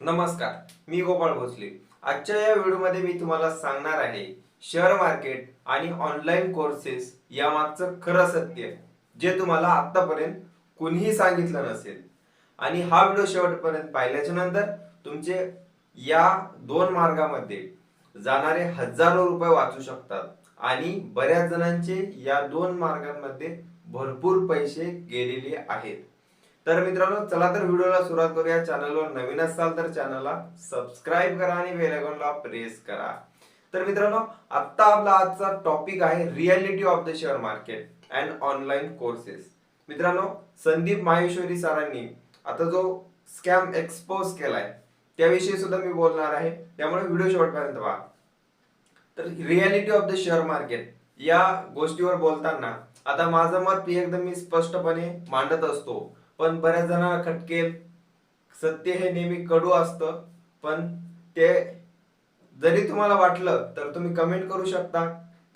नमस्कार, मी गोपाळ भोसले. आजच्या या व्हिडिओमध्ये मी तुम्हाला सांगणार आहे शेअर मार्केट आणि ऑनलाईन कोर्सेस यामागचं खरं सत्य, जे तुम्हाला आतापर्यंत कुणीही सांगितलं नसेल. आणि हा व्हिडिओ शेवटपर्यंत पाहिल्याच्या नंतर तुमचे या दोन मार्गामध्ये जाणारे हजारो रुपये वाचू शकतात आणि बऱ्याच जणांचे या दोन मार्गांमध्ये भरपूर पैसे गेलेले आहेत. तर मित्रांनो, चला तर व्हिडिओला सुरुवात करूया. चॅनलवर नवीन असाल तर चॅनलला सबस्क्राईब करा आणि बेल आयकॉनला प्रेस करा. तर मित्रांनो, आता आपला आजचा टॉपिक आहे reality of the share market and online courses. मित्रांनो, संदीप माहेश्वरी सरांनी आता जो स्कॅम एक्सपोज केलाय त्याविषयी सुद्धा मी बोलणार आहे, त्यामुळे व्हिडिओ शेवटपर्यंत पहा. तर reality of the share market या गोष्टीवर बोलताना आता माझं मत एकदम मी स्पष्टपणे मांडत असतो, पण बऱ्याच जणांना खटकेल. सत्य हे नेहमी कडू असतं, पण ते जरी तुम्हाला वाटलं तर तुम्ही कमेंट करू शकता,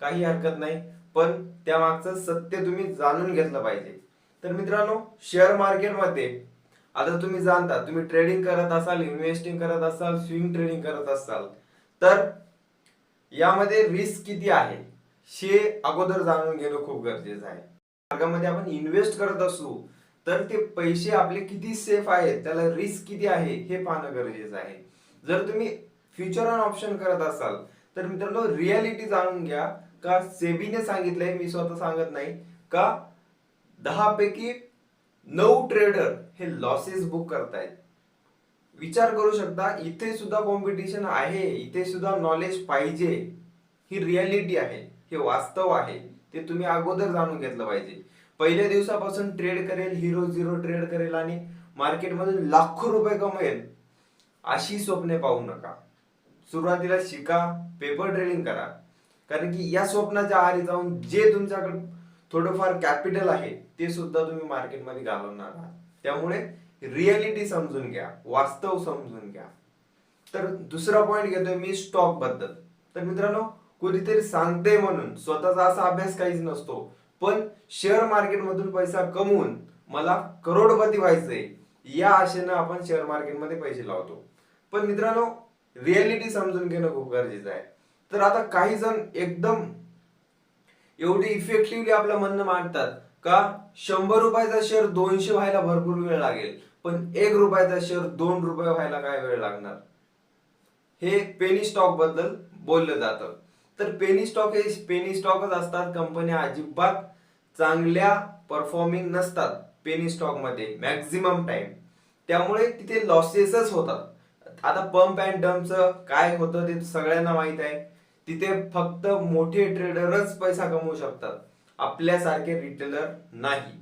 काही हरकत नाही, पण त्या मागचं सत्य तुम्ही जाणून घेतलं पाहिजे. तर मित्रांनो, शेअर मार्केटमध्ये आता तुम्ही जाणता, तुम्ही ट्रेडिंग करत असाल, इन्व्हेस्टिंग करत असाल, स्विंग ट्रेडिंग करत असाल, तर यामध्ये रिस्क किती आहे हे अगोदर जाणून घेणं खूप गरजेचं आहे. मार्गामध्ये आपण इन्व्हेस्ट करत असू तर ते पैसे आपले किती सेफ आहेत, त्याला रिस्क किती आहे हे पाहणं गरजेचं आहे. जर तुम्ही फ्युचर ऑन ऑप्शन करत असाल तर मित्रांनो, रियालिटी जाणून घ्या. का सेबीने सांगितलंय, मी स्वतः सांगत नाही, का 10 पैकी 9 ट्रेडर हे लॉसेस बुक करतायत. विचार करू शकता, इथे सुद्धा कॉम्पिटिशन आहे, इथे सुद्धा नॉलेज पाहिजे. ही रियालिटी आहे, हे वास्तव आहे, ते तुम्ही अगोदर जाणून घेतलं पाहिजे. पहिल्या दिवसापासून ट्रेड करेल, हिरो झिरो ट्रेड करेल आणि मार्केटमधून लाखो रुपये कमवेल अशी स्वप्ने पाहू नका. सुरुवातीला शिका, पेपर ट्रेडिंग करा, कारण की या स्वप्नाच्या आहारी जाऊन जे तुमच्याकडे थोडंफार कॅपिटल आहे ते सुद्धा तुम्ही मार्केटमध्ये घालवणार आहात. त्यामुळे रियालिटी समजून घ्या, वास्तव समजून घ्या. तर दुसरा पॉइंट घेतोय मी स्टॉक बद्दल. तर मित्रांनो, कोणीतरी सांगते म्हणून स्वतःचा असा अभ्यास काहीच नसतो, पण शेअर मार्केट मधून पैसा कमवून मला करोडपती व्हायचंय या आशेनं आपण शेअर मार्केटमध्ये पैसे लावतो. पण मित्रांनो, रियालिटी समजून घेणं खूप गरजेचं आहे. तर आता काही जण एकदम एवढी इफेक्टिव्हली आपलं म्हणणं मांडतात का 100 रुपयाचा शेअर 200 व्हायला भरपूर वेळ लागेल, पण 1 रुपयाचा शेअर 2 रुपये व्हायला काय वेळ लागणार. हे पेनी स्टॉक बद्दल बोललं जातं. तर पेनी स्टॉक हे पेनी स्टॉकच असतात. कंपन्या अजिबात चांगल्या परफॉर्मिंग नसतात पेनी स्टॉक मध्ये मॅक्झिमम टाइम, त्यामुळे तिथे लॉसेसच होतात. आता पंप अँड डम्पचं काय होतं ते सगळ्यांना माहित आहे. तिथे फक्त मोठे ट्रेडरच पैसा कमवू शकतात, आपल्यासारखे रिटेलर नाही.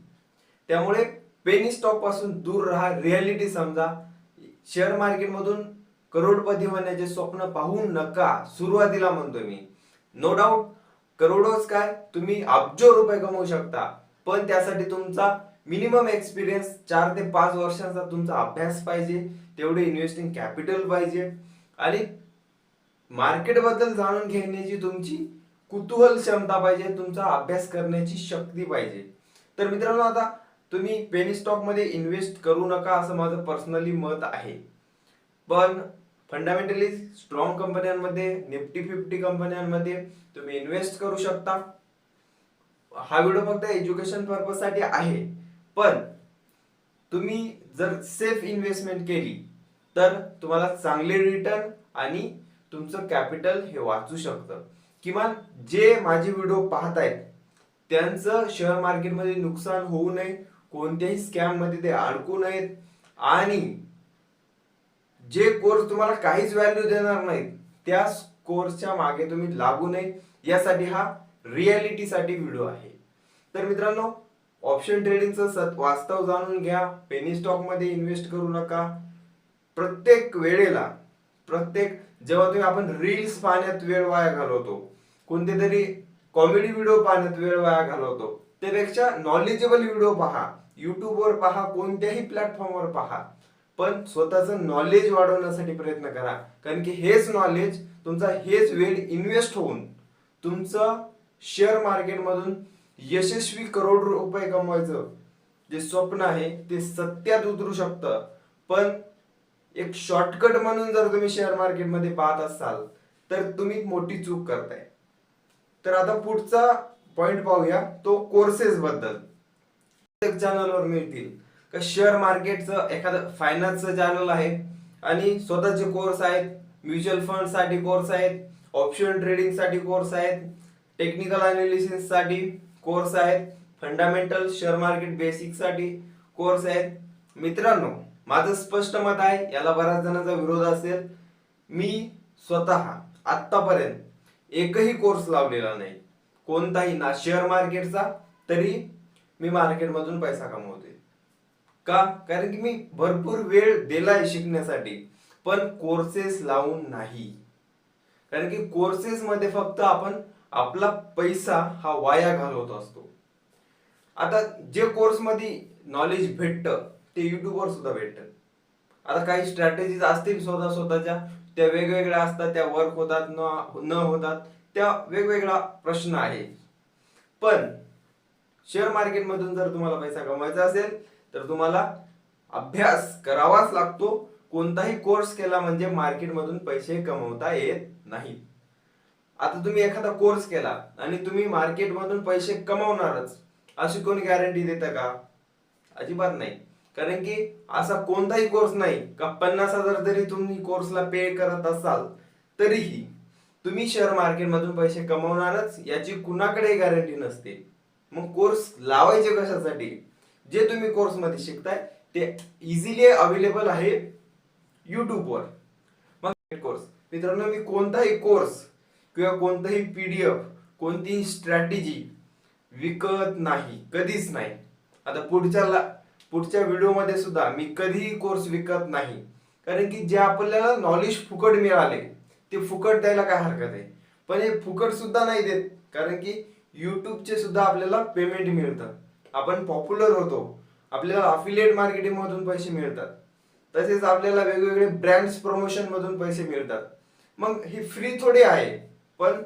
त्यामुळे पेनी स्टॉक पासून दूर राहा, रियालिटी समजा. शेअर मार्केट मधून करोडपती होण्याचे स्वप्न पाहू नका. सुरुवातीला म्हणतो मी, नो डाऊट करोडोच काय, तुम्ही अब्जो रुपये कमवू शकता, पण त्यासाठी तुमचा मिनिमम एक्सपिरियन्स 4 ते 5 वर्षांचा तुमचा अभ्यास पाहिजे, तेवढे इन्व्हेस्टिंग कॅपिटल पाहिजे आणि मार्केट बद्दल जाणून घेण्याची तुमची कुतूहल क्षमता पाहिजे, तुमचा अभ्यास करण्याची शक्ती पाहिजे. तर मित्रांनो, आता तुम्ही पेनी स्टॉक मध्ये इन्व्हेस्ट करू नका असं माझं पर्सनली मत आहे. पण फंडामेंटली स्ट्रॉंग कंपन्यांमध्ये, निफ्टी 50 कंपन्यांमध्ये तुम्ही इन्व्हेस्ट करू शकता. हा व्हिडिओ फक्त एज्युकेशन पर्पज साठी आहे, पण तुम्ही जर सेफ इन्व्हेस्टमेंट केली तर तुम्हाला चांगले रिटर्न आणि तुमचं कॅपिटल हे वाचू शकतं. किमान जे माझे व्हिडिओ पाहतायत त्यांचं शेअर मार्केटमध्ये नुकसान होऊ नये, कोणत्याही स्कॅम मध्ये ते अडकू नयेत आणि जे कोर्स तुम्हाला काहीच व्हॅल्यू देणार नाहीत त्या कोर्सच्या मागे तुम्ही लागू नये, यासाठी हा रियालिटी साठी व्हिडिओ आहे. तर मित्रांनो, ऑप्शन ट्रेडिंगचं वास्तव जाणून घ्या. पेनी स्टॉक मध्ये इन्व्हेस्ट करू नका. प्रत्येक वेळेला जेव्हा तुम्ही आपण रील्स पाहण्यात वेळ वाया घालवतो, कोणते तरी कॉमेडी व्हिडिओ पाहण्यात वेळ वाया घालवतो, त्यापेक्षा नॉलेजेबल व्हिडिओ पहा. युट्यूबवर पहा, कोणत्याही प्लॅटफॉर्मवर पहा, पण स्वतःचं नॉलेज वाढवण्यासाठी प्रयत्न करा. कारण की हेच नॉलेज तुमचा, हेच वेळ इन्व्हेस्ट होऊन तुमचं शेअर मार्केट मधून यशस्वी करोड रुपये कमवायचं जे स्वप्न आहे ते सत्यात उतरू शकतं. पण एक शॉर्टकट म्हणून जर तुम्ही शेअर मार्केटमध्ये पाहत असाल तर तुम्ही मोठी चूक करताय. तर आता पुढचा पॉइंट पाहूया, तो कोर्सेस बद्दल. प्रत्येक चॅनलवर मिळतील का शेअर मार्केटचं एखादं फायनान्सचं चॅनल आहे आणि स्वतःचे कोर्स आहेत, म्युच्युअल फंड साठी कोर्स आहेत, ऑप्शन ट्रेडिंग साठी कोर्स आहेत, टेक्निकल अनालिसिस साठी कोर्स आहेत, फंडामेंटल शेअर मार्केट बेसिक साठी कोर्स आहेत. मित्रांनो, माझं स्पष्ट मत आहे, याला बऱ्याच जणांचा विरोध असेल. मी स्वतः आतापर्यंत एकही कोर्स लावलेला नाही, कोणताही, ना शेअर मार्केटचा, तरी मी मार्केटमधून पैसा कमवतोय. का? कारण की मी भरपूर वेळ दिलाय शिकण्यासाठी, पण कोर्सेस लावून नाही. कारण की कोर्सेस मध्ये फक्त आपण आपला पैसा हा वाया घालवत असतो. आता जे कोर्स मध्ये नॉलेज भेटतं ते युट्यूबवर सुद्धा भेटतं. आता काही स्ट्रॅटेजीज असतील स्वतःच्या, त्या वेगवेगळ्या असतात, त्या वर्क होतात न होतात, त्या वेगवेगळा प्रश्न आहे. पण शेअर मार्केट मधून जर तुम्हाला पैसा कमवायचा असेल तर तुम्हाला अभ्यास करावाच लागतो. कोणताही कोर्स केला म्हणजे मार्केटमधून पैसे कमवता येत नाही. आता तुम्ही एखादा कोर्स केला आणि तुम्ही मार्केटमधून पैसे कमवणारच अशी कोणी गॅरंटी देतं का? अजिबात नाही. कारण की असा कोणताही कोर्स नाही का 50,000 जरी तुम्ही कोर्सला पे करत असाल तरीही तुम्ही शेअर मार्केटमधून पैसे कमवणारच याची कुणाकडे गॅरंटी नसते. मग कोर्स लावायचे कशासाठी? जे तुम्ही कोर्स मध्ये शिकताय ते इझिली अवेलेबल आहे युट्यूबवर. मग कोर्स मित्रांनो, मी कोणताही कोर्स किंवा कोणताही पीडीएफ, कोणतीही स्ट्रॅटेजी विकत नाही, कधीच नाही. आता पुढच्या व्हिडिओमध्ये सुद्धा मी कधीही कोर्स विकत नाही. कारण की जे आपल्याला नॉलेज फुकट मिळाले ते फुकट द्यायला काय हरकत आहे. पण हे फुकट सुद्धा नाही देत, कारण की युट्यूबचे सुद्धा आपल्याला पेमेंट मिळतं, आपण पॉप्युलर होतो, आपल्याला अफिलिएट मार्केटिंग मधून पैसे मिळतात, तसेच आपल्याला वेगवेगळे ब्रँड्स प्रमोशन मधून पैसे मिळतात. मग ही फ्री थोडी आहे, पण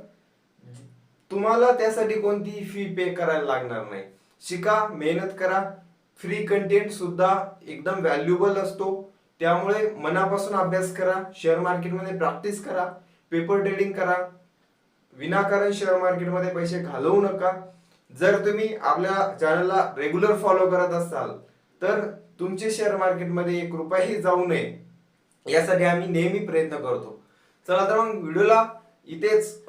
तुम्हाला त्यासाठी कोणतीही फी पे करायला लागणार नाही. शिका, मेहनत करा. फ्री कंटेंट सुद्धा एकदम व्हॅल्युएबल असतो, त्यामुळे मनापासून अभ्यास करा, शेअर मार्केटमध्ये प्रॅक्टिस करा, पेपर ट्रेडिंग करा. विनाकारण शेअर मार्केटमध्ये पैसे घालवू नका. जर तुम्ही आपल्या चॅनलला रेग्युलर फॉलो करत असाल तर तुमचे शेअर मार्केटमध्ये 1 रुपयाही जाऊ नये यासाठी आम्ही नेहमी प्रयत्न करतो. चला तर मग व्हिडिओला इथेच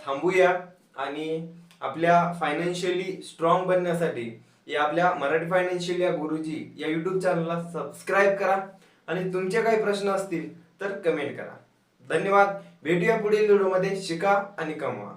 थांबूया आणि आपल्या फायनान्शियली स्ट्रॉंग बनण्यासाठी या आपल्या मराठी फायनान्शियल या गुरुजी या युट्यूब चॅनलला सबस्क्राईब करा आणि तुमचे काही प्रश्न असतील तर कमेंट करा. धन्यवाद. भेटूया पुढील व्हिडिओमध्ये. शिका आणि कमवा.